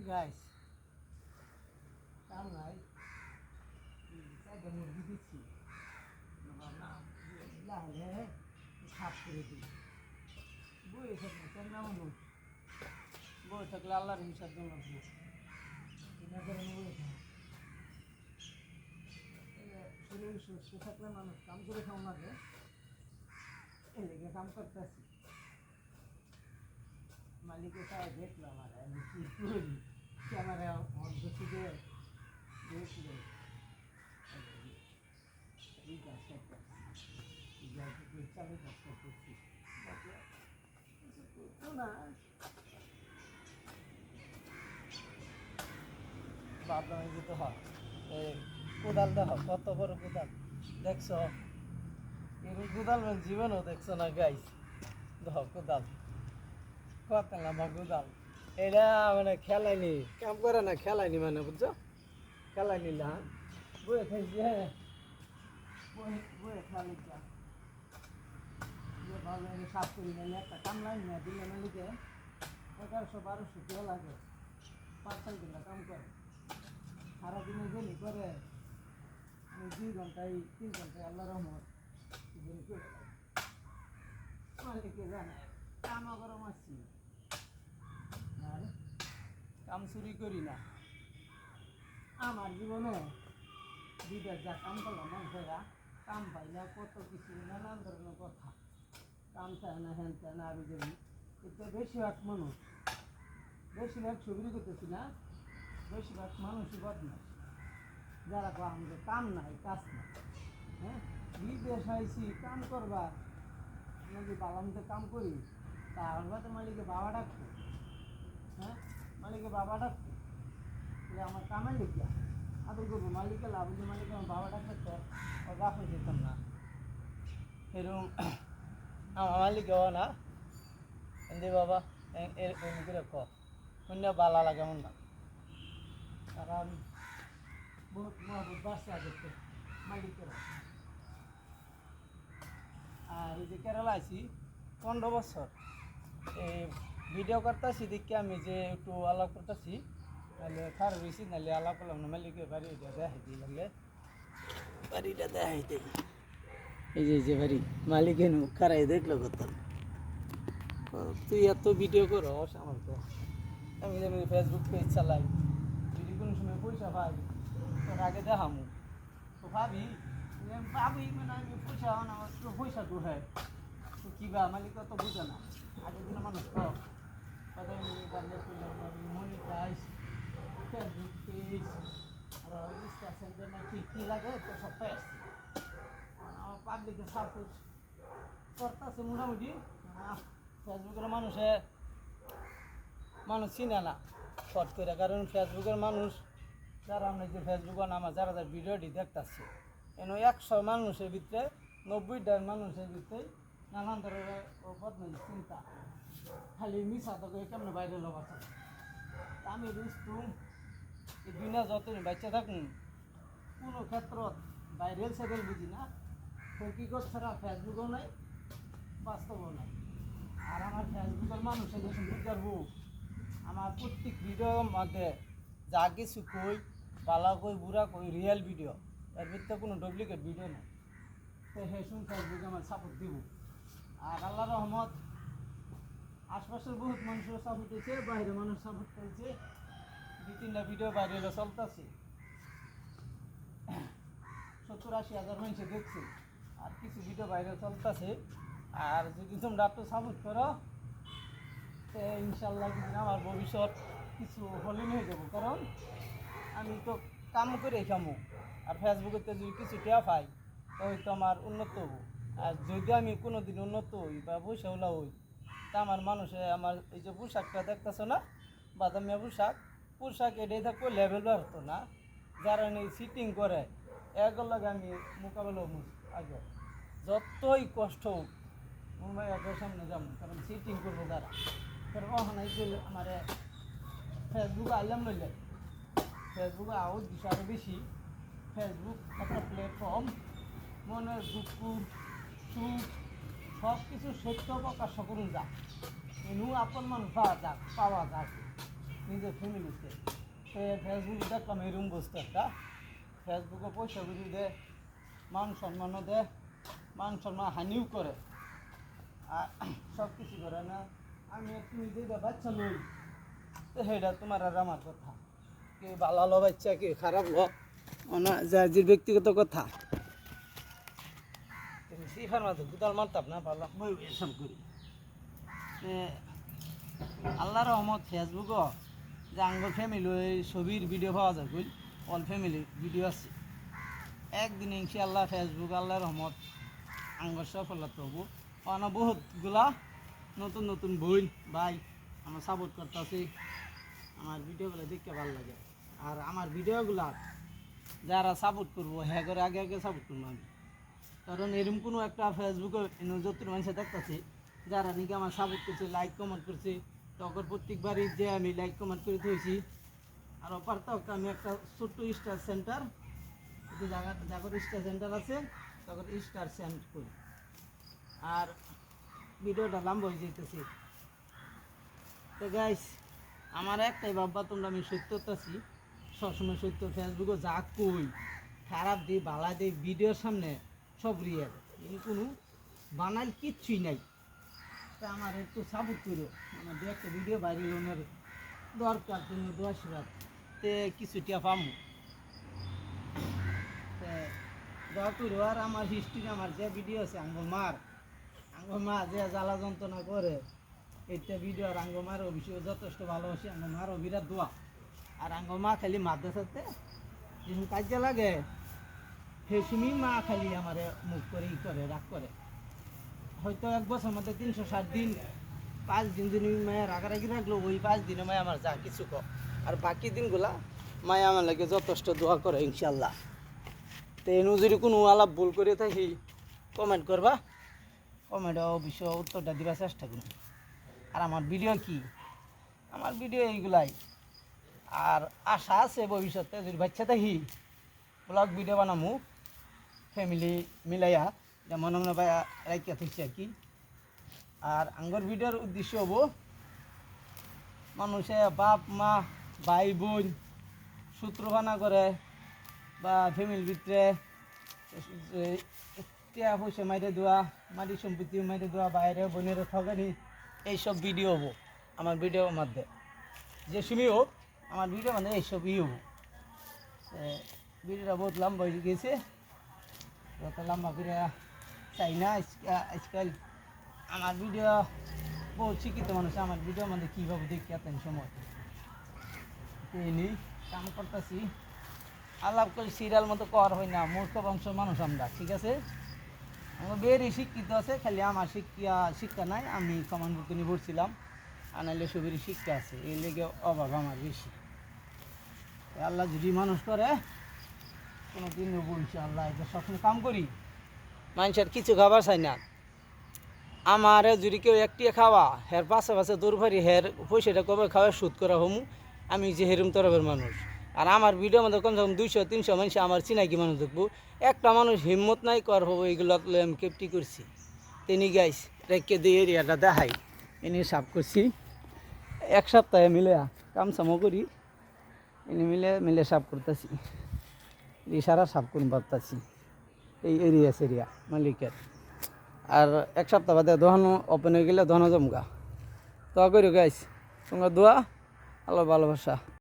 Guys, কাম নাই মুরগি দিচ্ছি লাহলে সাফ করে দিই বই থাকলে কেমন মানুষ বই থাকলে আল্লাহর হিসাব জন্য না করে বই শরীর সুস্থ থাকলে মানুষ কাম করে খাওয়া লাগে এদিকে কাম করতেছি মালিকের সাথে দেখলাম আর আমি কি করি ক্যামেরা অর্ধশিখে দেখলো এই কাজটা চালু কাজটা করছি না ভাবলাম এই যে তো হয় এই কোদাল দেখো কত বড় কোদাল দেখছো এরকম কোদাল মানে জীবনও দেখছো না গাইস দেখো কোদাল কত লম্বা কোদাল এটা মানে খেলাইনি কাম করে না খেলাইনি মানে বুঝছো খেলাইনি না বয়ে খাইছি হ্যাঁ বয়ে খেলি ভালো সাফ করি না একটা কামলাই না দিলে মালিকে 1100-1200 টাকা লাগে 5-6 ঘন্টা কাম করে সারাদিনে গেলি করে আমি 2 ঘন্টায় 3 ঘন্টায় আল্লাহ রহমত মালিকে জানে কাম গরম আসছি আর কাম চুরি করি না আমার জীবনে দুইটা যা কাম করলাম মানুষেরা কাম পাই না কত কিছু নানান ধরনের কথা কাম চায় না হ্যান চায় না আরো দেবি এতে বেশিরভাগ মানুষ বেশিরভাগ ছবি করতেছি না বেশিরভাগ মানুষই বদমাস যারা আমাদের কাম নাই কাজ নাই হ্যাঁ বিদেশ আইসি কাম করবা যদি বালামতে কাম করি তাহলে তো মালিকে বাবা ডাকতো হ্যাঁ মালিকে বাবা ডাকতো আমার কামে লিখিয়া আদর করবো মালিকে লাভ যে মালিক আমার বাবা ডাকতো তো ও বাপে যেতাম না এরকম আমার মালিক না এমনি বাবা এরকম করে অন্য বালা লাগে এমন না কারণ বহুত মহবুত বাসা দেখতে মালিকের আর এই যে কেরালা আছি 15 বছর এই ভিডিও করতেছি দেখি আমি যে একটু আলাপ করতেছি নাহলে খার বেশি নাহলে আলাপ করলাম না মালিকের বাড়িটা দেখাই দিই লাগলে বাড়িটা দেখাই দিই এই যে বাড়ি মালিক এনু খারাই দেখলো কত তুই এত ভিডিও করো আমার তো আমি যেমন ফেসবুক পেজ চালাই যদি কোনো সময় পয়সা পাই তোর আগে দেখামু তো ভাবি মানে আমি পয়সা আমার তো পয়সা তো হয় তো কিবা মালিক তো বুঝে না আগের দিনে মানুষ মনিটাইজ ফেসবুক পেজ আর ইনস্টা সেন্টার না কী লাগে তো সব পেজ আমার পাবলিকের সাপোর্ট করতেছে মোটামুটি ফেসবুকের মানুষ চিনে না শর্ট করে কারণ ফেসবুকের মানুষ যারা আমরা যে ফেসবুকে আমার যারা যারা ভিডিওটি দেখতেছে এনে 100 মানুষের ভিতরে 90টা মানুষের ভিতরে নানান ধরনের বদমাইশ চিন্তা খালি মিশা তো কেমন বাইরে লোক আছে আমি বুঝতু এই দুনিয়া যতদিন বাচ্চা থাকুন কোনো ক্ষেত্রত বাইরেল সেকেল বুঝি না হকিকত ছাড়া ফেসবুকও নাই বাস্তবও নাই আর আমার ফেসবুকের মানুষের যখন বুঝাবো আমার প্রত্যেক ভিডিওর মধ্যে যা কিছু কই বালা কই বুড়া কই রিয়েল ভিডিও এর ভিতরে কোনো ডুপ্লিকেট ভিডিও নেই তো হেসুন ফেসবুকে আমার সাপোর্ট দিব আর আল্লাহ রহমত আশপাশের বহুত মানুষের সাপোর্ট হয়েছে বাইরে মানুষ সাপোর্ট করেছে 2-3টা ভিডিও বাইরে চলতেছে 70-80 হাজার মানুষে দেখছে আর কিছু ভিডিও বাইরে চলতেছে আর যদি তোমরা একটু সাপোর্ট করো তো ইনশাল্লাহ কিন্তু আমার ভবিষ্যৎ কিছু হলিন হয়ে যাবো কারণ আমি তো কাম করে খামো আর ফেসবুকেতে যদি কিছু টেয়া পাই তো হয়তো আমার উন্নত হবো আর যদি আমি কোনো দিন উন্নত হই বা পয়সাওয়ালা হই তা আমার মানুষে আমার এই যে পোশাকটা দেখতেছো না বাদামিয়া পোশাক এটাই থাকবো লেভেল হতো না যারা নেই সিটিং করে এগুলোকে আমি মোকাবেলা আগে যতই কষ্ট হোক মুম্বাই একের সামনে যাবো কারণ সিটিং করবো তারা কারণ ওখানে আমার ফেসবুকে আইলাম নইলে ফেসবুকে আউট দিছে আরও বেশি ফেসবুক একটা প্ল্যাটফর্ম মনের দুঃখ সুখ সব কিছু সত্য প্রকাশ করুন যাক এনু আপন মানুষ পাওয়া যাক নিজের ফ্যামিলিতে। সে ফেসবুক দেখলাম এরকম বসতে একটা ফেসবুকে পয়সা ঘুরি দেয়, মান সম্মানও দেয়, মান সম্মান হানিও করে, আর সব কিছু করে না। আমি একটু যেটা বাচ্চা লই তো সেটা তোমার আর আমার কথা, কে ভালো লো বাচ্চা কে খারাপ লো না, যে ব্যক্তিগত কথা। তুমি সিফার মাঝে দুতাল মারতাম না, পারলাম বই এসব করি। আল্লাহ রহমত ফেসবুকও যে আঙ্গল ফ্যামিলি ওই ছবির ভিডিও পাওয়া যায়, বুঝ অল ফ্যামিলি ভিডিও আছে। একদিন ইনশাআল্লাহ ফেসবুক আল্লাহ রহমত আঙ্গর সফলতা হবো। অনা বহুতগুলা নতুন নতুন বই ভাই আমার সাপোর্ট করতেছি, আমার ভিডিওগুলো দেখতে ভালো লাগে। আর আমার ভিডিওগুলা যারা সাপোর্ট করবো হ্যাঁ করে আগে আগে সাপোর্ট করবো আমি, কারণ এরকম কোনো একটা ফেসবুকে যত মানুষের দেখতেছি যারা নাকি আমার সাপোর্ট করছে, লাইক কমেন্ট করছে, তখন প্রত্যেকবারই যে আমি লাইক কমেন্ট করে দিয়েছি। আর অপার তক আমি একটা ছোট্ট star centre Jagar star centre আছে, তখন স্টার সেন্ড করি। আর ভিডিওটা লম্বা হয়ে যেতেছে। তো গাইস আমার একটাই ভাববা, তোমরা আমি সত্যতাছি সবসময় সত্য। ফেসবুকে যা কই খারাপ দিই বালা দিই ভিডিওর সামনে সব রিয়েল, কোনো বানাল কিচ্ছুই নাই। তা আমার একটু সাপোর্ট করো, আমার দু একটা ভিডিও ভাইরাল ওনার দরকার, তুমি দোয়াশিবাদ তে কিছু টিয়া পামো দোয়া করো। আর আমার হিস্ট্রি আমার যে ভিডিও আছে আঙ্গুর মা যে জ্বালা যন্ত্রণা করে এইটা ভিডিও, আর আঙ্গুর মার অভিষেক যথেষ্ট ভালোবাসি, আঙ্গুর মারও বিরাট দোয়া। আর আঙ্গুর মা খালি মাদ্রাসাতে যখন কাজে লাগে সেই সময় মা খালি আমার মুখ করে ই করে রাগ করে। হয়তো এক বছর মধ্যে 360 দিন 5 দিন যদি মায়া রাগারাগি রাখলো, ওই 5 দিনে মায়া আমার যা কিছু কর, আর বাকি দিনগুলা মায়া আমার লাগে যথেষ্ট দোয়া করে ইনশাল্লাহ। তো এনু যদি কোনো আলাপ ভুল করে থাকি কমেন্ট করবা, কমেন্টে অবশ্য উত্তরটা দিবার চেষ্টা করুন। আর আমার ভিডিও কি, আমার ভিডিও এইগুলাই। আর আশা আছে ভবিষ্যতে যদি বাচ্চা থাকি ব্লগ ভিডিও বানামু ফ্যামিলি মিলাইয়া, যেমন মনে ভাই রাইকা থাকছি আর কি। আর আঙ্গর ভিডিওর উদ্দেশ্য হবো মানুষে বাপ মা ভাই বোন সূত্রভানা করে বা ফ্যামিলির ভিতরে টিয়া পয়সা মাইরে দেওয়া, মাটি সম্পত্তি মাইরে দেওয়া, বাইরে বোনের ঠগানি, এইসব ভিডিও হবো আমার ভিডিওর মধ্যে। যে সময় হোক আমার ভিডিও মানে এইসবই হবো। ভিডিওটা বহুত লম্বা হয়ে গেছে, যত লম্বা করে চাই না। আজকাল আমার ভিডিও বহুত শিক্ষিত মানুষ আমার ভিডিও মানে কীভাবে দেখি এত সময় নেই কাম করতেছি। আলাপ করে সিরিয়াল মতো কর হয় না, মূর্খ বংশের মানুষ আমরা, ঠিক আছে। আমার বেরি শিক্ষিত আছে, খালি আমার শিক্ষা নাই। আমি সমান বুদ্ধি নিয়ে পড়ছিলাম, আনাইলে সবেরই শিক্ষা আছে, এই লেগে অভাব আমার বেশি। আল্লাহ যদি মানুষ করে কোনো দিন নেবো ইনশাআল্লাহ। এটা সবসময় কাম করি, মানুষের কিছু খাবার চাই না। আমার যদি কেউ একটিয়ে খাওয়া হের পাশে পাশে দৌড় হের পয়সাটা কবে খাওয়া সুদ করা হমু, আমি যে হেরুম তরফের মানুষ। আর আমার ভিডিও মধ্যে কমসে কম 200-300 মানুষ আমার চিনাকি মানুষ দেখবো, একটা মানুষ হিম্মত নাই কর হবো এইগুলো আমি কেপটি করছি। তিনি গাইস রেখে দিয়ে এরিয়াটা দেখাই এনে সাফ করছি, এক সপ্তাহে মিলে কামসামো করি, এনে মিলে সাফ করতেছি, সারা সাফ করুন পারতাছি এই এরিয়া মালিকের। আর এক সপ্তাহ বাদে দোকান ওপেন হয়ে গেলে দোকানও জমগা। দোয়া করি গাইস, তোমরা দোয়া আল্লাহ ভালোবাসা।